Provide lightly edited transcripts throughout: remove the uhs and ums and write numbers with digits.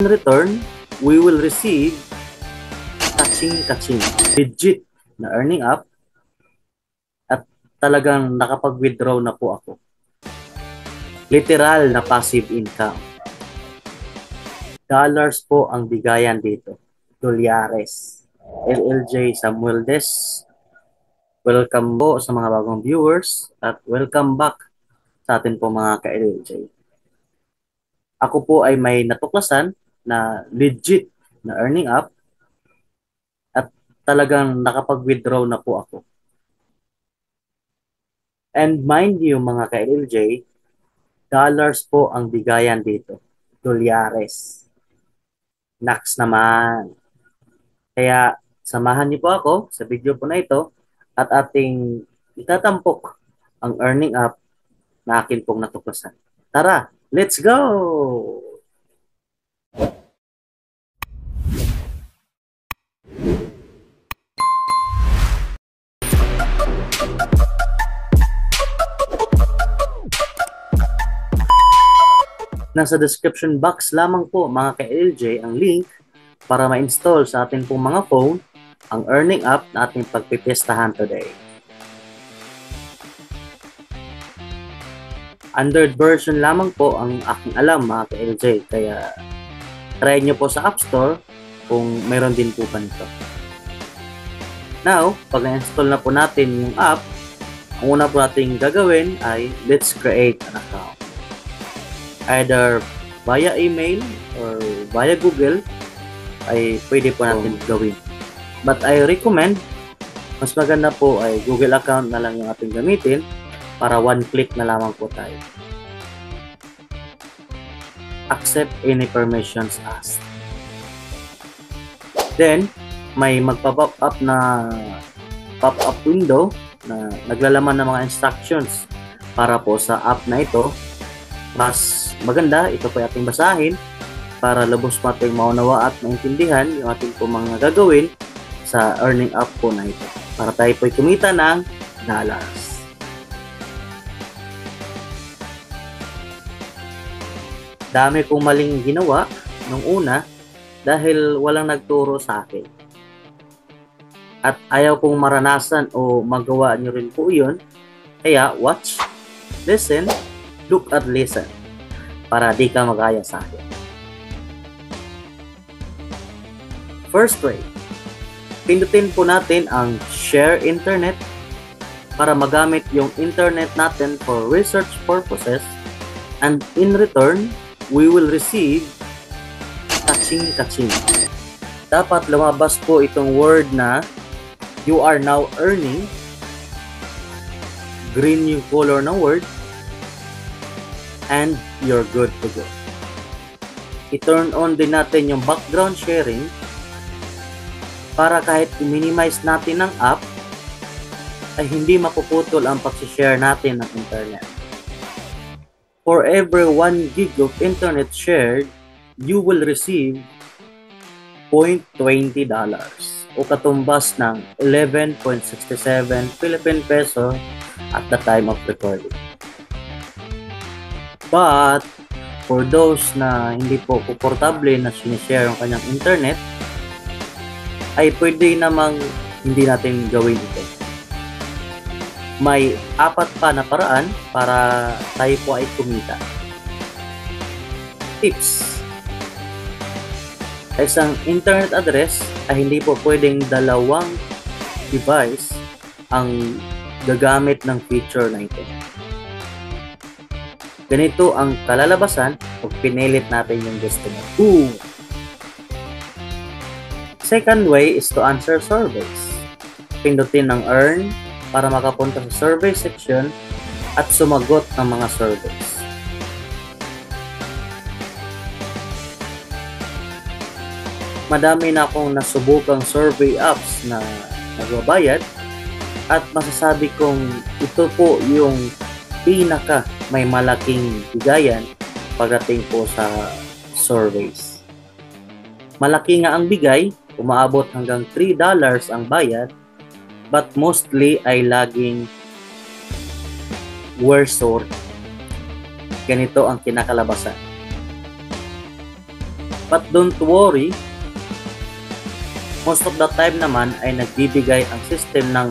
In return, we will receive kaching-kaching. Legit na earning up at talagang nakapag-withdraw na po ako. Literal na passive income. Dollars po ang bigayan dito. Dolyares. LLJ Samuel Des. Welcome po sa mga bagong viewers at welcome back sa atin po mga ka-LLJ. Ako po ay may natuklasan na legit na earning up at talagang nakapag-withdraw na po ako. And mind you mga ka-LLJ, dollars po ang bigayan dito. Dolyares. Naks naman. Kaya samahan niyo po ako sa video po na ito at ating itatampok ang earning up na akin pong natuklasan. Tara, let's go! Nasa description box lamang po mga ka-LJ ang link para ma-install sa ating pong mga phone ang earning app na ating pagpipestahan today. Android version lamang po ang aking alam mga ka-LJ, kaya try nyo po sa App Store kung meron din po ba nito. Now, pag na-install na po natin yung app, ang una po natin gagawin ay let's create an account. Either via email or via Google ay pwede po natin gawin. But I recommend, mas maganda po ay Google account na lang yung ating gamitin para one click na lamang po tayo. Accept any permissions asked. Then, may magpa-pop up na pop-up window na naglalaman ng mga instructions para po sa app na ito. Mas maganda, ito po ating basahin para lubos po ating maunawa at maintindihan yung ating po mga gagawin sa earning app po na ito para tayo po'y kumita ng dollars. Dami kong maling ginawa nung una dahil walang nagturo sa akin. At ayaw kong maranasan o magawa nyo rin po yun. Kaya watch, listen, look at listen para di ka magaya sa akin. First way, pindutin po natin ang share internet para magamit yung internet natin for research purposes, and in return, we will receive kaching-kaching. Dapat lumabas po itong word na you are now earning. Green yung color ng word and you're good to go. I-turn on din natin yung background sharing para kahit i-minimize natin ng app ay hindi mapuputol ang pag-share natin ng internet. For every 1 gig of internet shared, you will receive $0.20 o katumbas ng 11.67 Philippine peso at the time of recording. But for those na hindi po komportable na sinishare ang kanyang internet, ay pwede namang hindi natin gawin ito. May 4 pa na paraan para tayo po ay kumita. Tips. Sa isang internet address ay hindi po pwedeng dalawang device ang gagamit ng feature na ito. Ganito ang kalalabasan pag pinilit natin yung gusto mo. Boom! Second way is to answer surveys. Pindutin ng earn para makapunta sa survey section at sumagot ng mga surveys. Madami na akong nasubukang survey apps na nagbabayad at masasabi kong ito po yung pinaka may malaking bigayan pagdating po sa surveys. Malaki nga ang bigay, umaabot hanggang $3 ang bayad, but mostly ay laging worse sort. Ganito ang kinakalabasan. But don't worry, most of the time naman ay nagbibigay ang system ng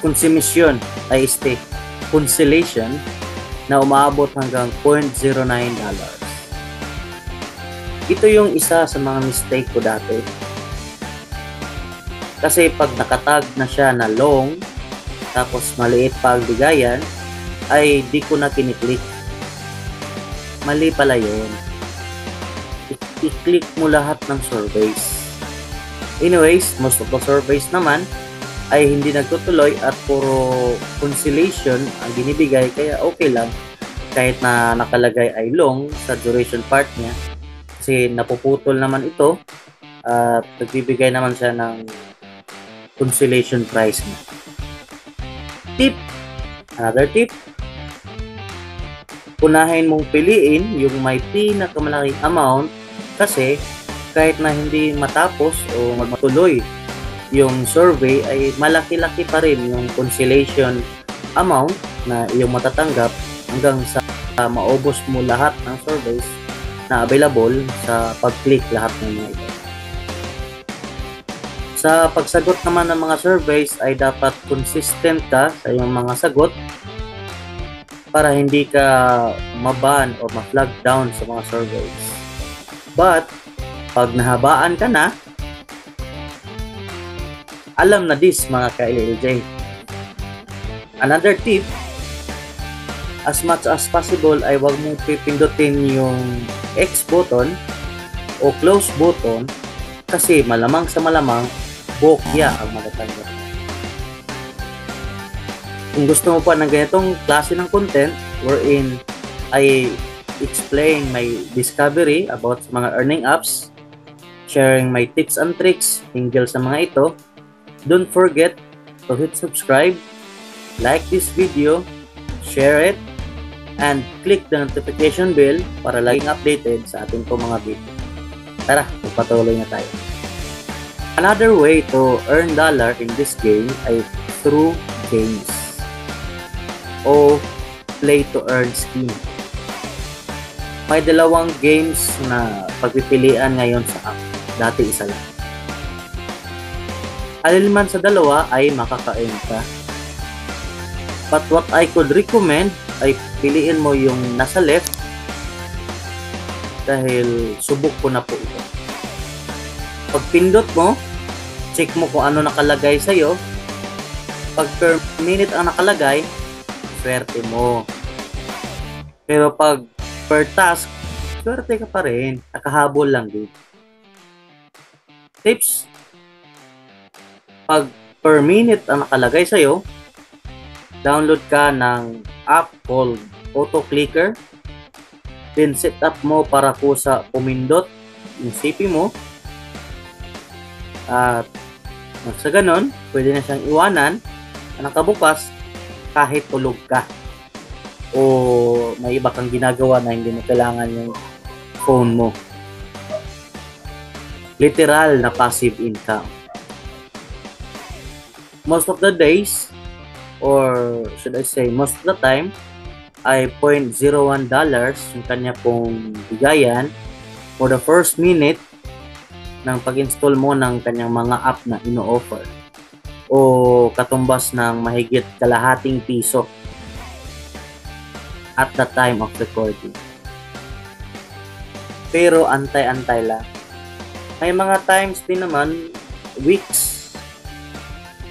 konsumisyon ay consolation na umaabot hanggang $0.09. Ito yung isa sa mga mistake ko dati. Kasi pag nakatag na siya na long, tapos maliit pa ang bigayan, ay di ko na kiniklik. Mali pala yun. I-click mo lahat ng surveys. Anyways, most of the surveys naman ay hindi nagtutuloy at puro consolation ang binibigay, kaya okay lang kahit na nakalagay ay long sa duration part niya kasi napuputol naman ito at nagbibigay naman siya ng consolation price niya. Another tip, unahin mong piliin yung may pinakamalaking amount kasi kahit na hindi matapos o matuloy yung survey ay malaki-laki pa rin yung consolation amount na iyong matatanggap hanggang sa maubos mo lahat ng surveys na available sa pag-click lahat ng mga ito. Sa pagsagot naman ng mga surveys ay dapat consistent ka sa iyong mga sagot para hindi ka maban o ma-flag down sa mga surveys. But, pag nahabaan ka na, alam na this mga ka-LLJ. Another tip, as much as possible ay huwag mong pipindutin yung X button o close button kasi malamang sa malamang bokya ang matatanggap. Kung gusto mo pa ng ganitong klase ng content wherein I explain my discovery about sa mga earning apps, sharing my tips and tricks hinggil sa mga ito, don't forget to hit subscribe, like this video, share it, and click the notification bell para laging updated sa ating mga video. Tara, magpatuloy na tayo. Another way to earn dollar in this game ay through games o play to earn scheme. May dalawang games na pagpipilian ngayon sa app. Dati isa lang. Alin man sa dalawa ay makaka-earn ka. But what I could recommend ay piliin mo yung nasa left dahil subok ko na po ito. Pag pindot mo, check mo kung ano nakalagay sa'yo. Pag per minute ang nakalagay, swerte mo. Pero pag per task, swerte ka pa rin. Nakahabol lang din. Tips, pag per minute ang nakalagay sa'yo, download ka ng app called Auto Clicker. Then set up mo para po sa pumindot yung CP mo. At sa ganon, pwede na siyang iwanan na nakabukas kahit tulog ka. O may iba kang ginagawa na hindi mo kailangan yung phone mo. Literal na passive income. Most of the days, or should I say most of the time, ay $0.01 yung kanya pong bigayan for the first minute ng pag-install mo ng kanyang mga app na ino-offer. O katumbas ng mahigit kalahating piso at the time of recording. Pero antay-antay lang. May mga times din naman, weeks,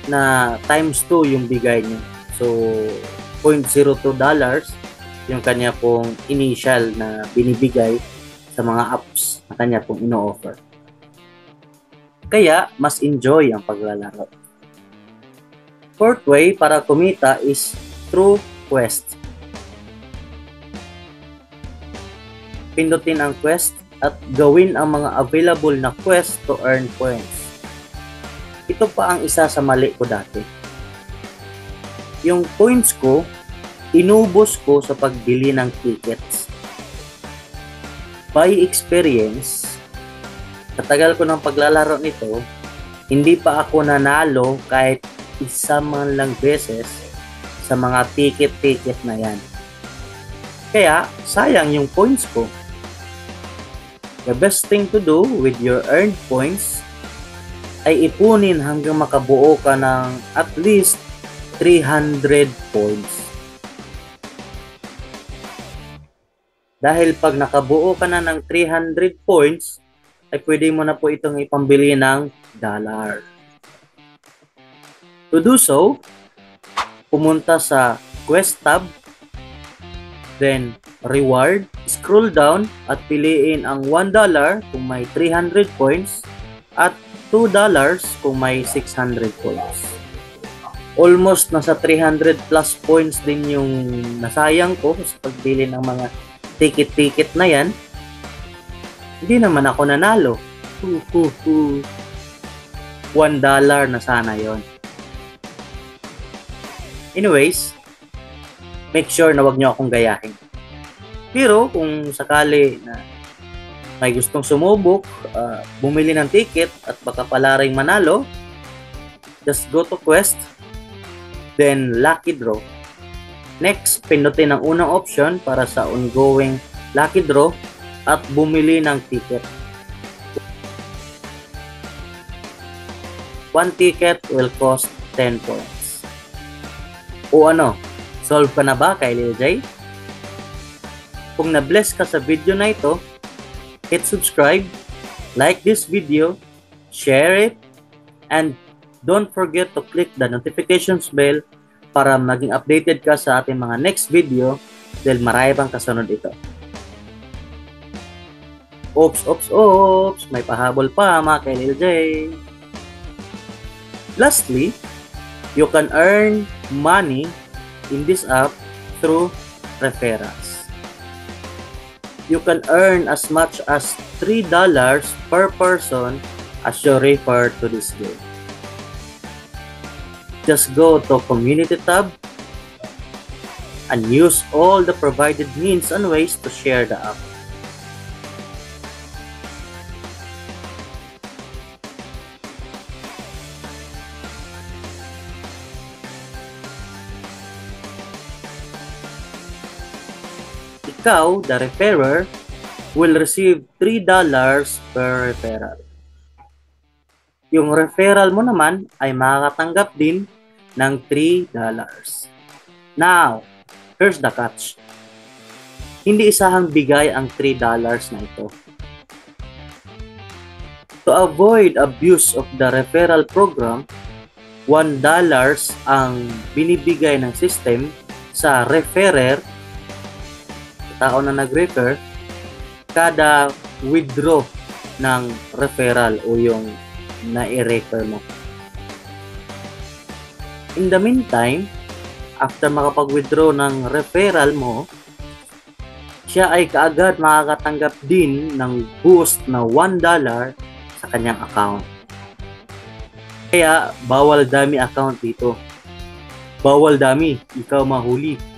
na times 2 yung bigay niya. So, $0.02 yung kanya pong initial na binibigay sa mga apps na kanya pong ino-offer. Kaya, mas enjoy ang paglalaro. Fourth way para kumita is through quest. Pindutin ang quest at gawin ang mga available na quest to earn points. Ito pa ang isa sa mali ko dati. Yung points ko, inubos ko sa pagbili ng tickets. By experience, sa tagal ko ng paglalaro nito, hindi pa ako nanalo kahit isa man lang beses sa mga ticket na yan. Kaya, sayang yung points ko. The best thing to do with your earned points ay ipunin hanggang makabuo ka ng at least 300 points. Dahil pag nakabuo ka na ng 300 points, ay pwede mo na po itong ipambili ng dollar. To do so, pumunta sa Quest tab, then Reward, scroll down at piliin ang $1 kung may 300 points at $2 kung may 600 points. Almost nasa 300 plus points din yung nasayang ko sa pagbili ng mga ticket na yan. Hindi naman ako nanalo. $1 na sana yon. Anyways, make sure na wag nyo akong gayahin. Pero kung sakali na may gustong sumubok, bumili ng ticket at baka pala ring manalo, just go to Quest, then Lucky Draw. Next, pindutin ang unang option para sa ongoing Lucky Draw at bumili ng ticket. One ticket will cost 10 points. O ano, solve ka na ba kay Lil J? Kung na-bless ka sa video na ito, hit subscribe, like this video, share it, and don't forget to click the notifications bell para maging updated ka sa ating mga next video dahil marami pang kasunod ito. Oops, may pahabol pa mga kay Lil J. Lastly, you can earn money in this app through referrals. You can earn as much as $3 per person as you refer to this game. Just go to Community tab and use all the provided means and ways to share the app. Ikaw, the referrer, will receive $3 per referral. Yung referral mo naman ay makakatanggap din ng $3. Now, here's the catch. Hindi isahang bigay ang $3 na ito. To avoid abuse of the referral program, $1 ang binibigay ng system sa referrer, tao na nag-refer, kada withdraw ng referral o yung na-i-refer mo. In the meantime, after makapag-withdraw ng referral mo, siya ay kaagad makakatanggap din ng boost na $1 sa kanyang account. Kaya, bawal dami account dito. Bawal dami, ikaw mahuli.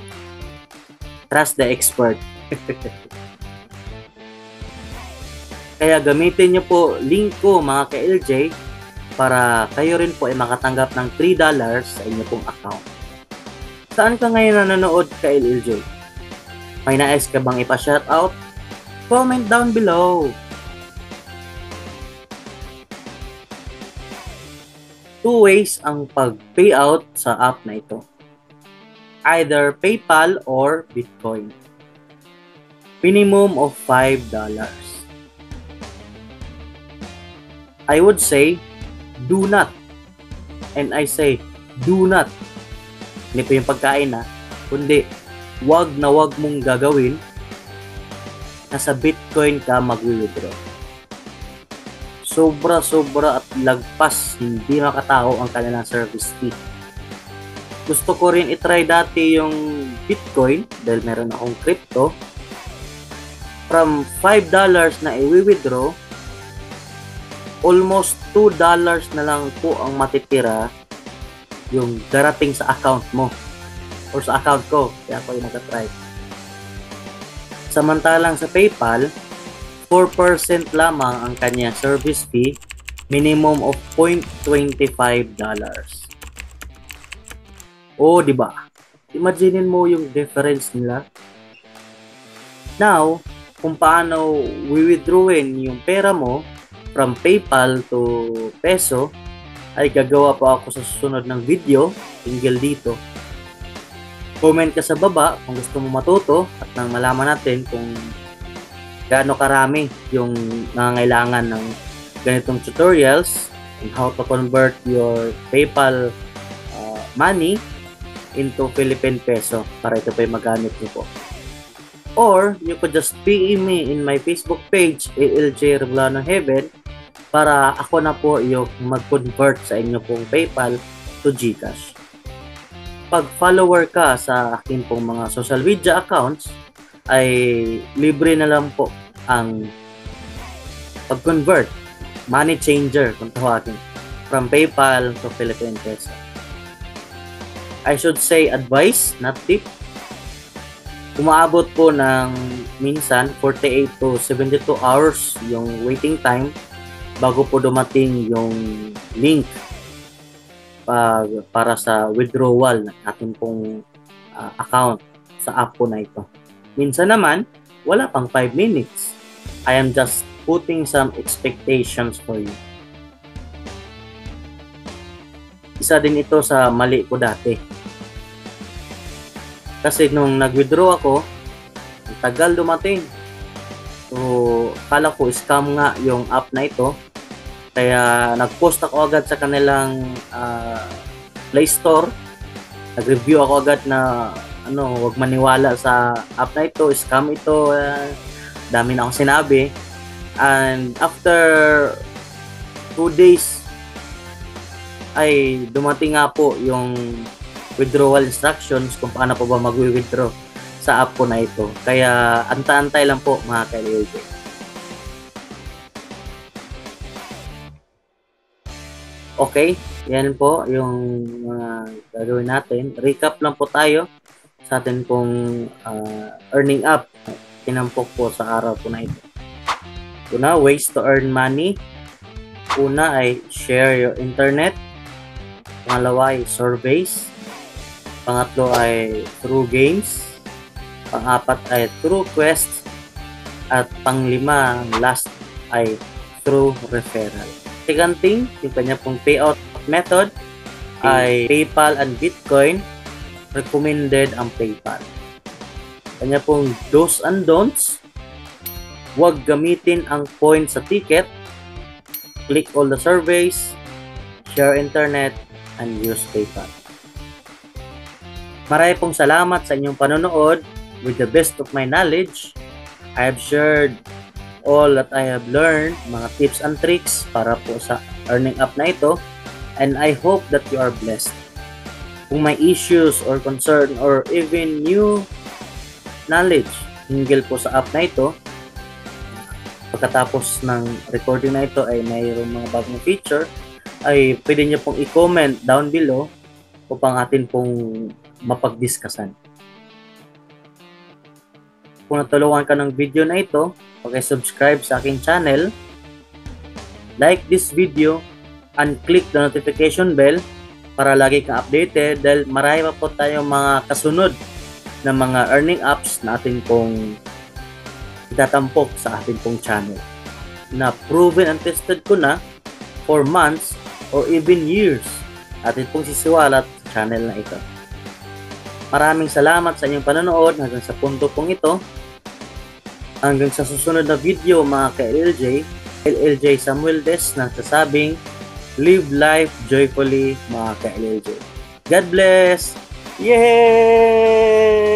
Trust the expert. Kaya gamitin nyo po link ko mga ka-LJ para kayo rin po ay makatanggap ng $3 sa inyo pong account. Saan ka ngayon nanonood ka-LJ? May nais ka bang ipa-shoutout? Comment down below. Two ways ang pag-payout sa app na ito. Either PayPal or Bitcoin. Minimum of $5. I would say, do not. And I say, do not. Hindi po yung pagkain kundi wag na wag mong gagawin na sa Bitcoin ka mag-withdraw. Sobra at lagpas, hindi makatao ang kanilang service fee. Gusto ko rin itry dati yung Bitcoin dahil meron akong crypto. From $5 na i-withdraw, almost $2 na lang po ang matitira yung darating sa account mo or sa account ko. Kaya ako yung nag-try. Samantalang sa PayPal, 4% lamang ang kanya service fee, minimum of $0.25. Oh, di ba? Imaginin mo yung difference nila. Now, kung paano withdrawin yung pera mo from PayPal to peso ay gagawa pa ako sa susunod ng video tinggal dito. Comment ka sa baba kung gusto mo matuto at nang malaman natin kung gaano karami yung nangangailangan ng ganitong tutorials on how to convert your PayPal money into Philippine peso para ito pa yung magamit niyo po. Or you could just PM me in my Facebook page, ALJ Revolano Heaven, para ako na po yung mag-convert sa inyo pong PayPal to GCash. Pag follower ka sa akin pong mga social media accounts, ay libre na lang po ang pag-convert, money changer kung tawagin, from PayPal to Philippine peso. I should say advice, not tip. Umaabot po ng minsan 48 to 72 hours yung waiting time bago po dumating yung link para sa withdrawal ng ating pong account sa app po na ito. Minsan naman, wala pang 5 minutes. I am just putting some expectations for you. Isa din ito sa mali ko dati. Kasi nung nag-withdraw ako, ang tagal dumating. So, kala ko scam nga yung app na ito. Kaya nag-post ako agad sa kanilang Play Store. Nag-review ako agad na huwag maniwala sa app na ito, scam ito. Dami na akong sinabi. And after 2 days ay dumating nga po yung withdrawal instructions kung paano po ba mag-withdraw sa app po na ito. Kaya anta-antay lang po mga ka-LJ. Okay, yan po yung gagawin natin. Recap lang po tayo sa atin pong earning app. Tinampok po sa araw po na ito. Una, ways to earn money. Una ay share your internet. Pangalawa ay surveys. Pangatlo ay through games. Pang-apat ay through quests. At panglima, last ay through referral. Second thing, yung kanya pong payout method ay PayPal and Bitcoin. Recommended ang PayPal. Kanya pong do's and don'ts. Huwag gamitin ang points sa ticket. Click all the surveys. Share internet and use PayPal. Marami pong salamat sa inyong panonood. With the best of my knowledge, I have shared all that I have learned, mga tips and tricks para po sa earning app na ito, and I hope that you are blessed. Kung may issues or concern or even new knowledge hinggil po sa app na ito, pagkatapos ng recording na ito ay mayroong mga bagong feature, ay pwede nyo pong i-comment down below upang atin pong mapag-discussan. Kung natulungan ka ng video na ito, pag-subscribe sa aking channel, like this video, and click the notification bell para lagi kang updated dahil marami pa po tayong mga kasunod na mga earning apps na atin pong itatampok sa ating pong channel. Na proven and tested ko na for months or even years atin pong sisiwalat sa channel na ito. Maraming salamat sa inyong panonood hanggang sa punto pong ito. Hanggang sa susunod na video mga ka-LLJ, LLJ Samuel Des nagsasabing, live life joyfully mga ka-LLJ. God bless! Yay!